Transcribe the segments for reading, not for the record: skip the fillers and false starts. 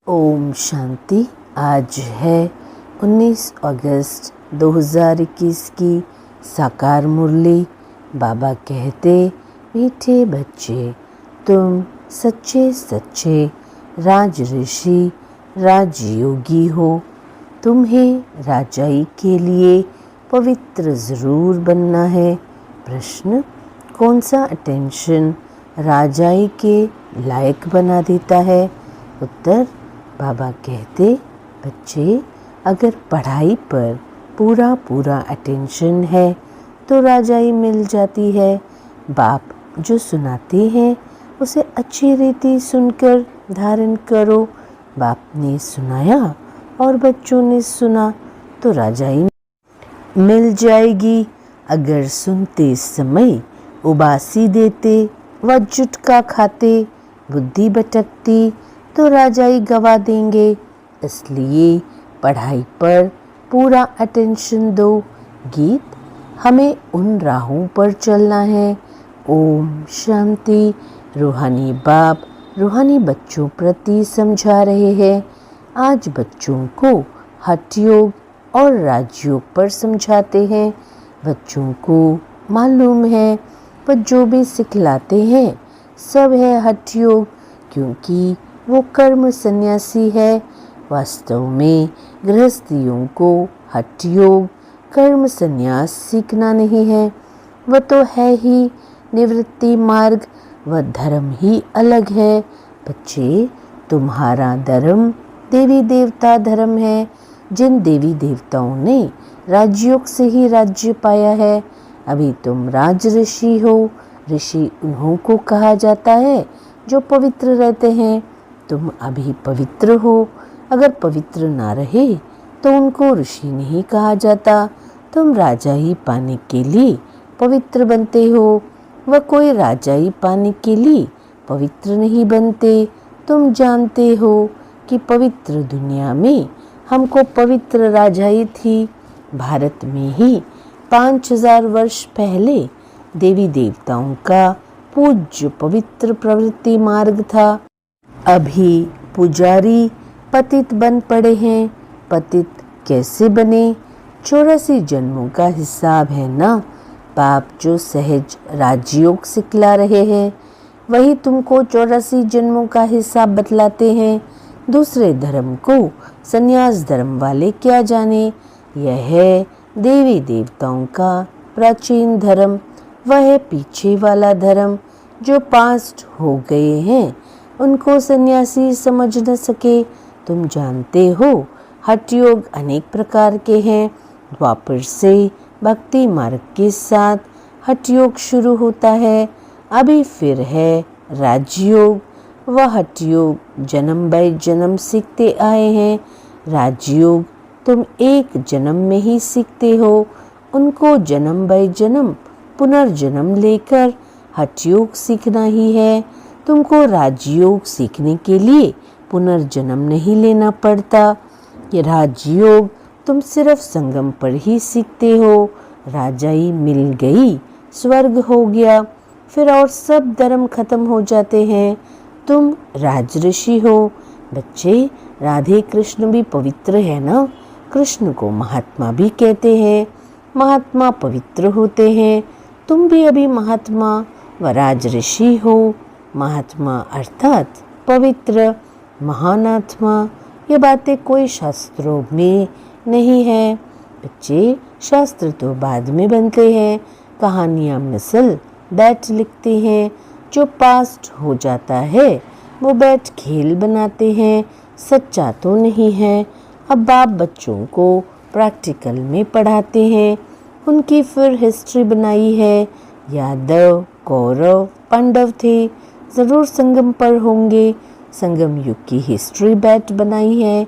ओम शांति। आज है 19 अगस्त 2021 की साकार मुरली। बाबा कहते, मीठे बच्चे, तुम सच्चे सच्चे राज ऋषि राजयोगी हो। तुम्हें राजाई के लिए पवित्र ज़रूर बनना है। प्रश्न, कौन सा अटेंशन राजाई के लायक बना देता है? उत्तर, बाबा कहते, बच्चे, अगर पढ़ाई पर पूरा अटेंशन है तो राजाई मिल जाती है। बाप जो सुनाते हैं उसे अच्छी रीति सुनकर धारण करो। बाप ने सुनाया और बच्चों ने सुना तो राजाई मिल जाएगी। अगर सुनते समय उबासी देते व जुटका खाते, बुद्धि भटकती तो राजाई गवा देंगे। इसलिए पढ़ाई पर पूरा अटेंशन दो। गीत, हमें उन राहों पर चलना है। ओम शांति। रूहानी बाप रूहानी बच्चों प्रति समझा रहे हैं। आज बच्चों को हठ योग और राजयोग पर समझाते हैं। बच्चों को मालूम है पर जो भी सिखलाते हैं सब है हठ योग, क्योंकि वो कर्म सन्यासी है। वास्तव में गृहस्थियों को हठ योग कर्म सन्यास सीखना नहीं है, वह तो है ही निवृत्ति मार्ग। वह धर्म ही अलग है। बच्चे, तुम्हारा धर्म देवी देवता धर्म है। जिन देवी देवताओं ने राजयोग से ही राज्य पाया है। अभी तुम राज ऋषि हो। ऋषि उन्हों को कहा जाता है जो पवित्र रहते हैं। तुम अभी पवित्र हो। अगर पवित्र ना रहे तो उनको ऋषि नहीं कहा जाता। तुम राजा ही पाने के लिए पवित्र बनते हो। वह कोई राजा ही पाने के लिए पवित्र नहीं बनते। तुम जानते हो कि पवित्र दुनिया में हमको पवित्र राजाई थी। भारत में ही 5000 वर्ष पहले देवी देवताओं का पूज्य पवित्र प्रवृत्ति मार्ग था। अभी पुजारी पतित बन पड़े हैं। पतित कैसे बने? 84 जन्मों का हिसाब है ना। बाप जो सहज राजयोग सिखला रहे हैं वही तुमको 84 जन्मों का हिसाब बतलाते हैं। दूसरे धर्म को संन्यास धर्म वाले क्या जाने। यह है देवी देवताओं का प्राचीन धर्म। वह है पीछे वाला धर्म। जो पास्ट हो गए हैं उनको सन्यासी समझ न सके। तुम जानते हो हठ योग अनेक प्रकार के हैं। द्वापर से भक्ति मार्ग के साथ हठ योग शुरू होता है। अभी फिर है राजयोग। वह हठ योग जन्म बाय जन्म सीखते आए हैं। राजयोग तुम एक जन्म में ही सीखते हो। उनको जन्म बाय जन्म पुनर्जन्म लेकर हठ योग सीखना ही है। तुमको राजयोग सीखने के लिए पुनर्जन्म नहीं लेना पड़ता। ये राजयोग तुम सिर्फ संगम पर ही सीखते हो। राजाई मिल गई, स्वर्ग हो गया, फिर और सब धर्म खत्म हो जाते हैं। तुम राज ऋषि हो। बच्चे, राधे कृष्ण भी पवित्र है ना। कृष्ण को महात्मा भी कहते हैं। महात्मा पवित्र होते हैं। तुम भी अभी महात्मा व राज ऋषि हो। महात्मा अर्थात पवित्र, महान आत्मा। ये बातें कोई शास्त्रों में नहीं है। बच्चे, शास्त्र तो बाद में बनते हैं। कहानियाँ मिसल बैठ लिखते हैं। जो पास्ट हो जाता है वो बैठ खेल बनाते हैं। सच्चा तो नहीं है। अब बाप बच्चों को प्रैक्टिकल में पढ़ाते हैं। उनकी फिर हिस्ट्री बनाई है। यादव, कौरव, पांडव थे, ज़रूर संगम पर होंगे। संगम युग की हिस्ट्री बैठ बनाई है।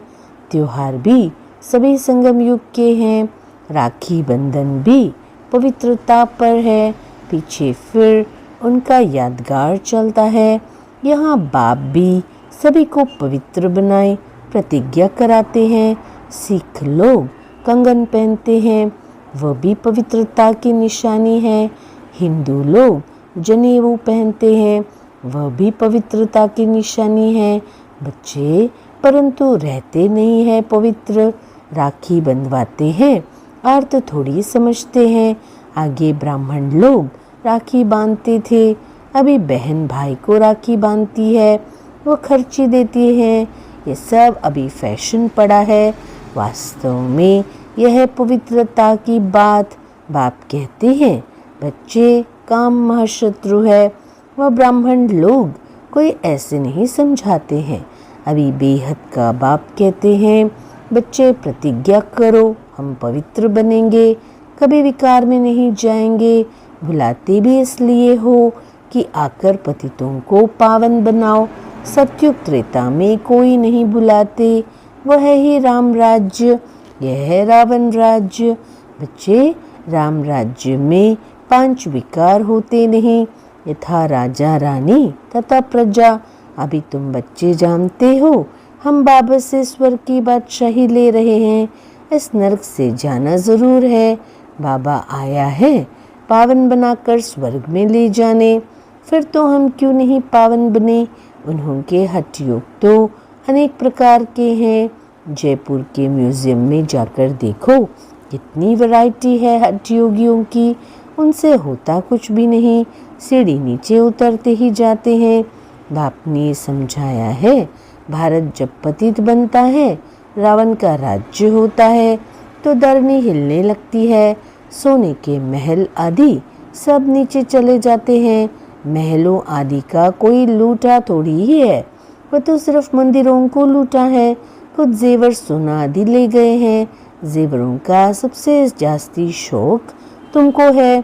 त्योहार भी सभी संगम युग के हैं। राखी बंधन भी पवित्रता पर है। पीछे फिर उनका यादगार चलता है। यहाँ बाप भी सभी को पवित्र बनाए प्रतिज्ञा कराते हैं। सिख लोग कंगन पहनते हैं, वह भी पवित्रता की निशानी है। हिंदू लोग जनेऊ पहनते हैं, वह भी पवित्रता की निशानी है। बच्चे, परंतु रहते नहीं है पवित्र। राखी बंधवाते हैं, अर्थ थोड़ी समझते हैं। आगे ब्राह्मण लोग राखी बांधते थे, अभी बहन भाई को राखी बांधती है, वो खर्ची देती है। ये सब अभी फैशन पड़ा है। वास्तव में यह है पवित्रता की बात। बाप कहते हैं बच्चे, काम महाशत्रु है। वह ब्राह्मण लोग कोई ऐसे नहीं समझाते हैं। अभी बेहद का बाप कहते हैं बच्चे प्रतिज्ञा करो, हम पवित्र बनेंगे, कभी विकार में नहीं जाएंगे। बुलाते भी इसलिए हो कि आकर पतितों को पावन बनाओ। सत्युग त्रेता में कोई नहीं बुलाते, वह है ही राम राज्य, यह है रावण राज्य। बच्चे, राम राज्य में 5 विकार होते नहीं, यथा राजा रानी तथा प्रजा। अभी तुम बच्चे जानते हो हम बाबा से स्वर्ग की बादशाही ले रहे हैं। इस नरक से जाना जरूर है। बाबा आया है पावन बनाकर स्वर्ग में ले जाने। फिर तो हम क्यों नहीं पावन बने। उन्होंने हठ योग तो अनेक प्रकार के हैं। जयपुर के म्यूजियम में जाकर देखो, कितनी वैरायटी है हठ योगियों की। उनसे होता कुछ भी नहीं, सीढ़ी नीचे उतरते ही जाते हैं। बाप ने समझाया है भारत जब पतित बनता है, रावण का राज्य होता है, तो धरनी हिलने लगती है। सोने के महल आदि सब नीचे चले जाते हैं। महलों आदि का कोई लूटा थोड़ी ही है, वह तो सिर्फ मंदिरों को लूटा है। कुछ जेवर सोना आदि ले गए हैं। जेवरों का सबसे जास्ती शौक तुमको है।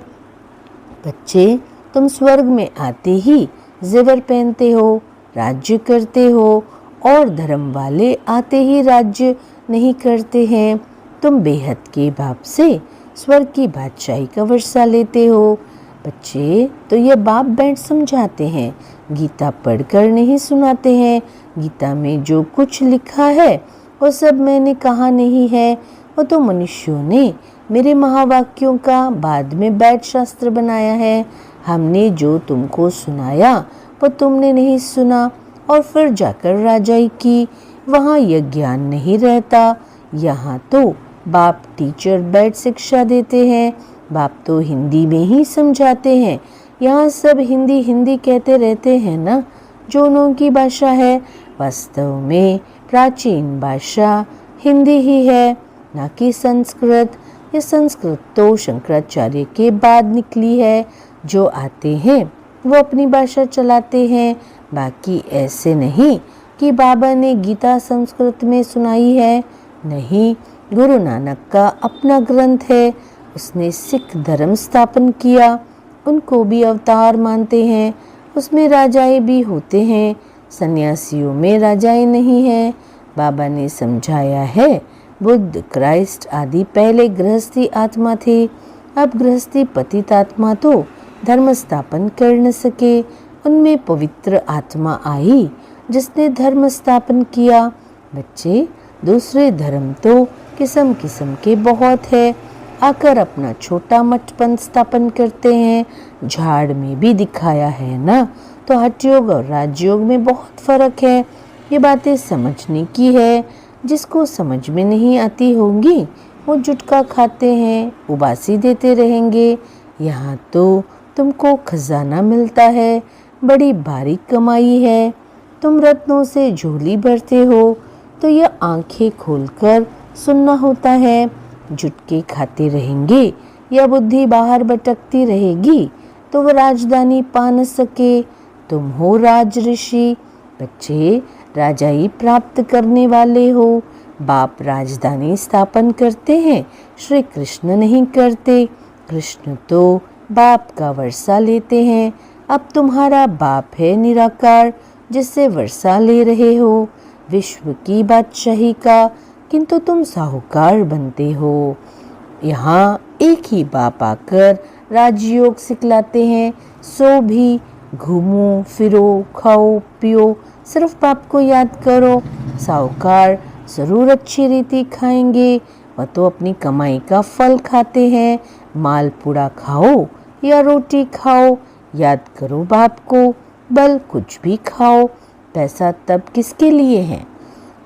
बच्चे, तुम स्वर्ग में आते ही जेवर पहनते हो, राज्य करते हो, और धर्म वाले आते ही राज्य नहीं करते हैं। तुम बेहद के बाप से स्वर्ग की बादशाही का वर्षा लेते हो। बच्चे, तो ये बाप बैठ समझाते हैं, गीता पढ़कर नहीं सुनाते हैं। गीता में जो कुछ लिखा है वो सब मैंने कहा नहीं है, वो तो मनुष्यों ने मेरे महावाक्यों का बाद में बैठ शास्त्र बनाया है। हमने जो तुमको सुनाया वो तुमने नहीं सुना और फिर जाकर राजाई की। वहाँ यह ज्ञान नहीं रहता। यहाँ तो बाप टीचर बैठ शिक्षा देते हैं। बाप तो हिंदी में ही समझाते हैं। यहाँ सब हिंदी हिंदी कहते रहते हैं ना, जो उनकी भाषा है। वास्तव में प्राचीन भाषा हिंदी ही है, ना कि संस्कृत। ये संस्कृत तो शंकराचार्य के बाद निकली है। जो आते हैं वो अपनी भाषा चलाते हैं। बाकी ऐसे नहीं कि बाबा ने गीता संस्कृत में सुनाई है। नहीं, गुरु नानक का अपना ग्रंथ है। उसने सिख धर्म स्थापन किया। उनको भी अवतार मानते हैं। उसमें राजाएं भी होते हैं, सन्यासियों में राजाएं नहीं हैं। बाबा ने समझाया है बुद्ध, क्राइस्ट आदि पहले गृहस्थी आत्मा थे। अब गृहस्थी पतित आत्मा तो धर्म स्थापन कर न सके। उनमें पवित्र आत्मा आई जिसने धर्म स्थापन किया। बच्चे, दूसरे धर्म तो किस्म किस्म के बहुत है, आकर अपना छोटा मठपन स्थापन करते हैं। झाड़ में भी दिखाया है ना। तो हठ योग और राजयोग में बहुत फर्क है। ये बातें समझने की है। जिसको समझ में नहीं आती होंगी वो जुटका खाते हैं, उबासी देते रहेंगे। यहाँ तो तुमको खजाना मिलता है, बड़ी बारीक कमाई है। तुम रत्नों से झोली भरते हो, तो यह आंखें खोलकर सुनना होता है। जुटके खाते रहेंगे या बुद्धि बाहर भटकती रहेगी तो वह राजधानी पा न सके। तुम हो राज ऋषि। बच्चे, राजाई प्राप्त करने वाले हो। बाप राजधानी स्थापन करते हैं, श्री कृष्ण नहीं करते। कृष्ण तो बाप का वर्षा लेते हैं। अब तुम्हारा बाप है निराकार, जिससे वर्षा ले रहे हो विश्व की बादशाही का, किंतु तुम साहूकार बनते हो। यहाँ एक ही बाप आकर राजयोग सिखलाते हैं। सो भी घूमो फिरो खाओ पियो, सिर्फ बाप को याद करो। साहूकार जरूर अच्छी रीति खाएंगे, वह तो अपनी कमाई का फल खाते हैं। मालपुड़ा खाओ या रोटी खाओ, याद करो बाप को। बल कुछ भी खाओ, पैसा तब किसके लिए है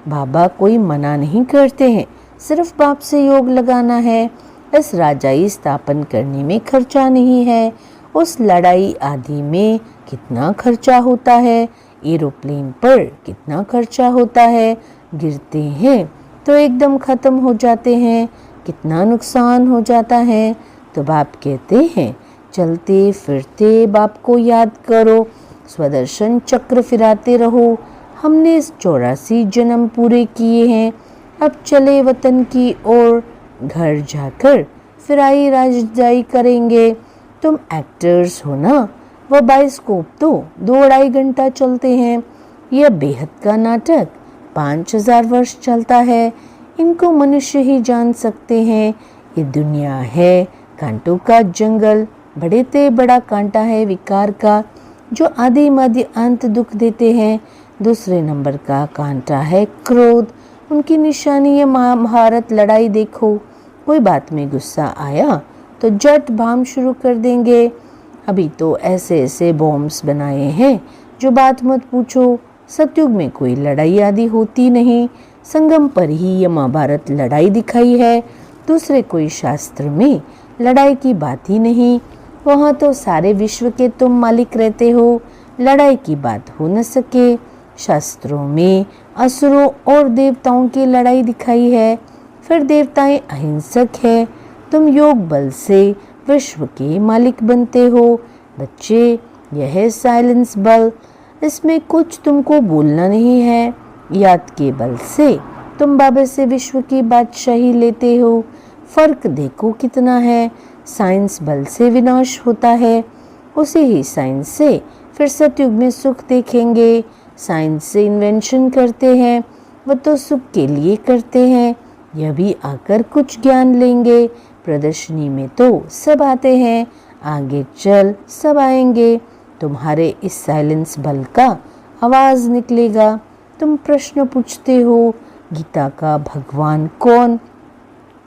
बाबा कोई मना नहीं करते हैं, सिर्फ बाप से योग लगाना है। इस राजाई स्थापन करने में खर्चा नहीं है। उस लड़ाई आदि में कितना खर्चा होता है, एरोप्लेन पर कितना खर्चा होता है, गिरते हैं तो एकदम खत्म हो जाते हैं, कितना नुकसान हो जाता है। तो बाप कहते हैं चलते फिरते बाप को याद करो, स्वदर्शन चक्र फिराते रहो। हमने 84 जन्म पूरे किए हैं, अब चले वतन की ओर, घर जाकर फिराई राजदाई करेंगे। तुम एक्टर्स हो ना, वह बाइस्कोप तो 2-2.5 घंटा चलते हैं। यह बेहद का नाटक 5000 वर्ष चलता है। इनको मनुष्य ही जान सकते हैं। ये दुनिया है कांटों का जंगल, बड़े ते बड़ा कांटा है विकार का, जो आदि मध्य अंत दुख देते हैं। दूसरे नंबर का कांटा है क्रोध, उनकी निशानी है महाभारत लड़ाई देखो। कोई बात में गुस्सा आया तो जट भाम शुरू कर देंगे। अभी तो ऐसे ऐसे बॉम्ब्स बनाए हैं जो बात मत पूछो। सतयुग में कोई लड़ाई आदि होती नहीं, संगम पर ही यह महाभारत लड़ाई दिखाई है। दूसरे कोई शास्त्र में लड़ाई की बात ही नहीं। वहाँ तो सारे विश्व के तुम मालिक रहते हो, लड़ाई की बात हो न सके। शास्त्रों में असुरों और देवताओं की लड़ाई दिखाई है। फिर देवताएं अहिंसक है, तुम योग बल से विश्व के मालिक बनते हो। बच्चे, यह है साइलेंस बल, इसमें कुछ तुमको बोलना नहीं है। याद के बल से तुम बाबा से विश्व की बादशाही लेते हो। फर्क देखो कितना है। साइंस बल से विनाश होता है, उसी ही साइंस से फिर सतयुग में सुख देखेंगे। साइंस से इन्वेंशन करते हैं, वह तो सुख के लिए करते हैं। यह भी आकर कुछ ज्ञान लेंगे। प्रदर्शनी में तो सब आते हैं, आगे चल सब आएंगे। तुम्हारे इस साइलेंस बल का आवाज निकलेगा। तुम प्रश्न पूछते हो, गीता का भगवान कौन?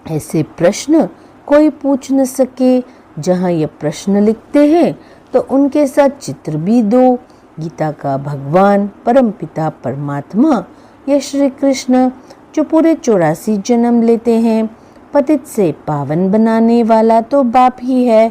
ऐसे प्रश्न कोई पूछ न सके। जहाँ ये प्रश्न लिखते हैं तो उनके साथ चित्र भी दो। गीता का भगवान परम पिता परमात्मा या श्री कृष्ण, जो पूरे 84 जन्म लेते हैं। पतित से पावन बनाने वाला तो बाप ही है।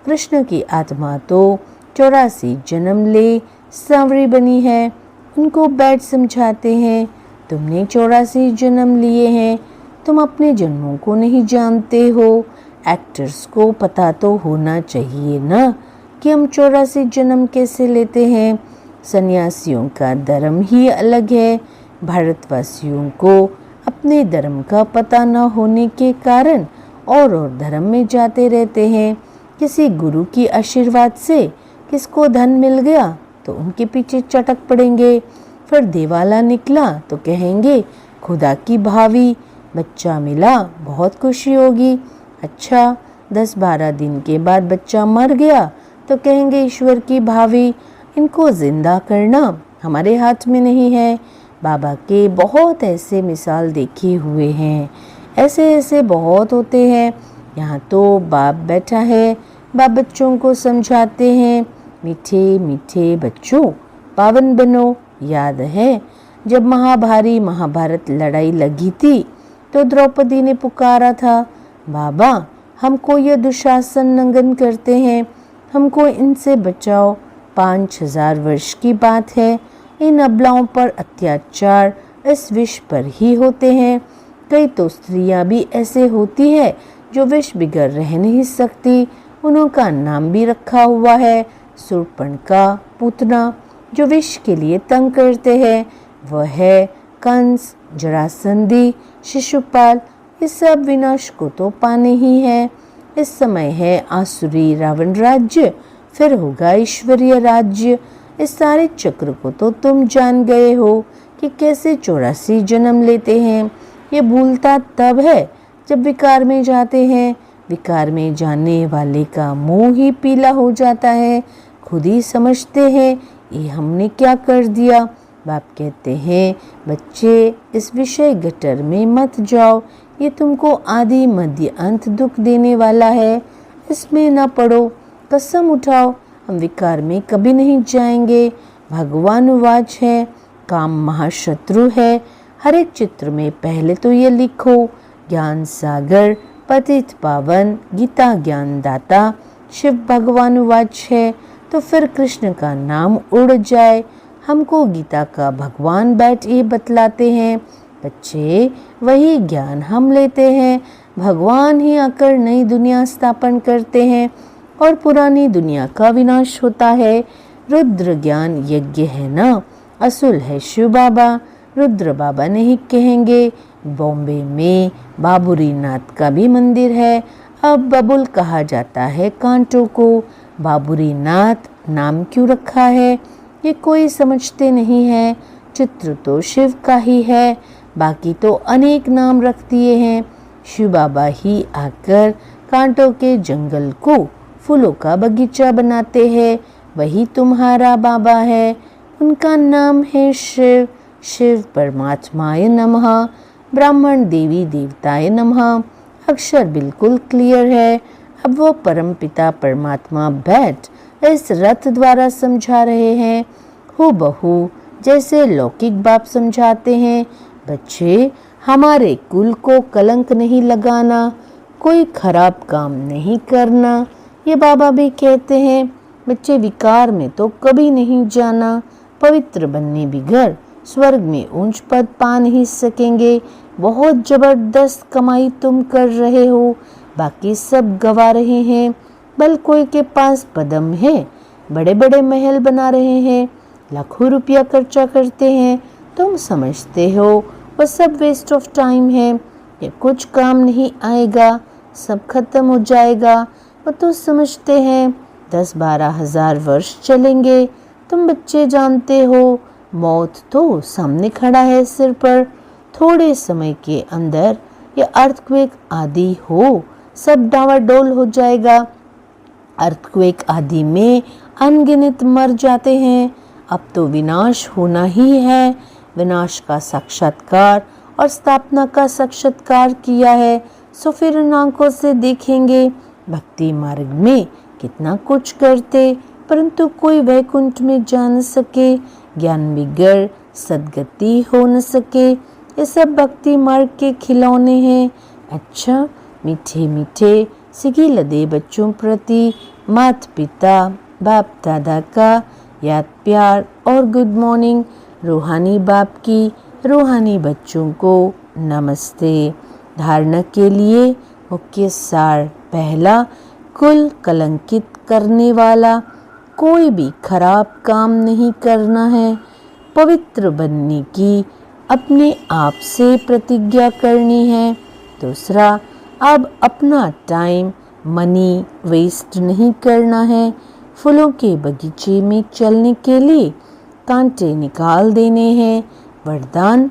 कृष्ण की आत्मा तो 84 जन्म ले सांवरी बनी है। उनको बैठ समझाते हैं, तुमने 84 जन्म लिए हैं, तुम अपने जन्मों को नहीं जानते हो। एक्टर्स को पता तो होना चाहिए ना कि हम 84 जन्म कैसे लेते हैं। सन्यासियों का धर्म ही अलग है। भारतवासियों को अपने धर्म का पता न होने के कारण और धर्म में जाते रहते हैं। किसी गुरु की आशीर्वाद से किसको धन मिल गया तो उनके पीछे चटक पड़ेंगे। फिर दिवाला निकला तो कहेंगे खुदा की भावी। बच्चा मिला बहुत खुशी होगी। अच्छा 10-12 दिन के बाद बच्चा मर गया तो कहेंगे ईश्वर की भावी। इनको जिंदा करना हमारे हाथ में नहीं है। बाबा के बहुत ऐसे मिसाल देखे हुए हैं, ऐसे ऐसे बहुत होते हैं। यहाँ तो बाप बैठा है, बाप बच्चों को समझाते हैं, मीठे मीठे बच्चों पावन बनो। याद है जब महाभारत लड़ाई लगी थी तो द्रौपदी ने पुकारा था, बाबा हमको ये दुशासन नंगन करते हैं, हमको इनसे बचाओ। 5000 वर्ष की बात है। इन अबलाओं पर अत्याचार इस विष पर ही होते हैं। कई तो स्त्रियां भी ऐसे होती है जो विष बिगर रह नहीं सकती। उनका नाम भी रखा हुआ है शूर्पणखा, पूतना, जो विष के लिए तंग करते हैं। वह है कंस, जरासंधी, शिशुपाल। ये सब विनाश को तो पाने ही है। इस समय है आसुरी रावण राज्य, फिर होगा ईश्वरीय राज्य। इस सारे चक्र को तो तुम जान गए हो कि कैसे 84 जन्म लेते हैं। ये भूलता तब है जब विकार में जाते हैं। विकार में जाने वाले का मुंह ही पीला हो जाता है। खुद ही समझते हैं ये हमने क्या कर दिया। बाप कहते हैं बच्चे इस विषय गटर में मत जाओ, ये तुमको आदि मध्य अंत दुख देने वाला है, इसमें न पड़ो। कसम उठाओ हम विकार में कभी नहीं जाएंगे। भगवान वाच है, काम महाशत्रु है, हर एक चित्र में पहले तो ये लिखो, ज्ञान सागर पतित पावन गीता ज्ञान दाता शिव भगवान वाच है, तो फिर कृष्ण का नाम उड़ जाए। हमको गीता का भगवान बैठ ये बतलाते हैं। बच्चे, वही ज्ञान हम लेते हैं, भगवान ही आकर नई दुनिया स्थापन करते हैं और पुरानी दुनिया का विनाश होता है। रुद्र ज्ञान यज्ञ है ना, असुल है शिव बाबा, रुद्र बाबा नहीं कहेंगे। बॉम्बे में बाबूरी नाथ का भी मंदिर है। अब बबुल कहा जाता है कांटों को। बाबूरी नाथ नाम क्यों रखा है ये कोई समझते नहीं है। चित्र तो शिव का ही है, बाकी तो अनेक नाम रख दिए हैं। शिव बाबा ही आकर कांटों के जंगल को फूलों का बगीचा बनाते हैं। वही तुम्हारा बाबा है, उनका नाम है शिव। शिव परमात्माय नमः, ब्राह्मण देवी देवताय नमः। अक्षर बिल्कुल क्लियर है। अब वो परमपिता परमात्मा बैठ इस रथ द्वारा समझा रहे हैं, हूबहू जैसे लौकिक बाप समझाते हैं। बच्चे, हमारे कुल को कलंक नहीं लगाना, कोई खराब काम नहीं करना, ये बाबा भी कहते हैं। बच्चे, विकार में तो कभी नहीं जाना, पवित्र बनने बिगर स्वर्ग में ऊंच पद पा नहीं सकेंगे। बहुत जबरदस्त कमाई तुम कर रहे हो, बाकी सब गवा रहे हैं। बल कोई के पास पदम है, बड़े बड़े महल बना रहे हैं, लाखों रुपया खर्चा करते हैं। तुम समझते हो वो सब वेस्ट ऑफ टाइम है, ये कुछ काम नहीं आएगा, सब खत्म हो जाएगा। वो तो समझते हैं 10-12 हजार वर्ष चलेंगे। तुम बच्चे जानते हो मौत तो सामने खड़ा है सिर पर। थोड़े समय के अंदर ये अर्थक्वेक आदि हो, सब डावाडोल हो जाएगा। अर्थक्वेक आदि में अनगिनत मर जाते हैं। अब तो विनाश होना ही है। विनाश का साक्षात्कार और स्थापना का साक्षात्कार किया है, सो फिर उन आंखों से देखेंगे। भक्ति मार्ग में कितना कुछ करते, परंतु कोई वैकुंठ में जा न सके, ज्ञान बिगड़ सदगति हो न सके। ये सब भक्ति मार्ग के खिलौने हैं। अच्छा, मीठे मीठे सिगी लदे बच्चों प्रति माता पिता बाप दादा का याद प्यार और गुड मॉर्निंग। रूहानी बाप की रूहानी बच्चों को नमस्ते। धारणा के लिए मुख्य सार, पहला, कुल कलंकित करने वाला कोई भी खराब काम नहीं करना है। पवित्र बनने की अपने आप से प्रतिज्ञा करनी है। दूसरा, अब अपना टाइम मनी वेस्ट नहीं करना है। फूलों के बगीचे में चलने के लिए कांटे निकाल देने हैं। वरदान,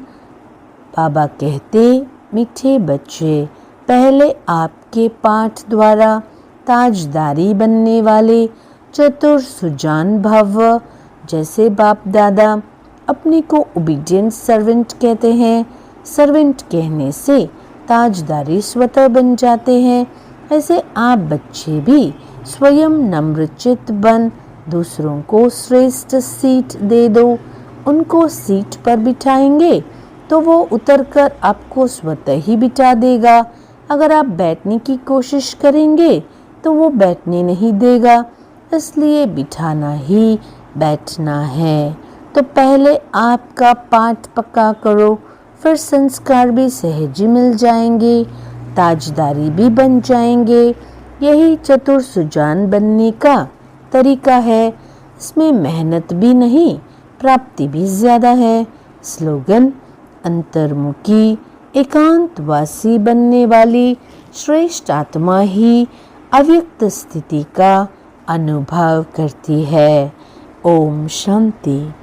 बाबा कहते, मीठे बच्चे, पहले आपके पाठ द्वारा ताजदारी बनने वाले चतुर सुजान भव। जैसे बाप दादा अपने को ओबीडिएंट सर्वेंट कहते हैं, सर्वेंट कहने से ताजदारी स्वतः बन जाते हैं, ऐसे आप बच्चे भी स्वयं नम्रचित बन दूसरों को श्रेष्ठ सीट दे दो। उनको सीट पर बिठाएंगे तो वो उतरकर आपको स्वतः ही बिठा देगा। अगर आप बैठने की कोशिश करेंगे तो वो बैठने नहीं देगा, इसलिए बिठाना ही बैठना है। तो पहले आपका पाठ पक्का करो, फिर संस्कार भी सहज ही मिल जाएंगे, ताजदारी भी बन जाएंगे। यही चतुर सुजान बनने का तरीका है। इसमें मेहनत भी नहीं, प्राप्ति भी ज्यादा है। स्लोगन, अंतर्मुखी एकांतवासी बनने वाली श्रेष्ठ आत्मा ही अव्यक्त स्थिति का अनुभव करती है। ओम शांति।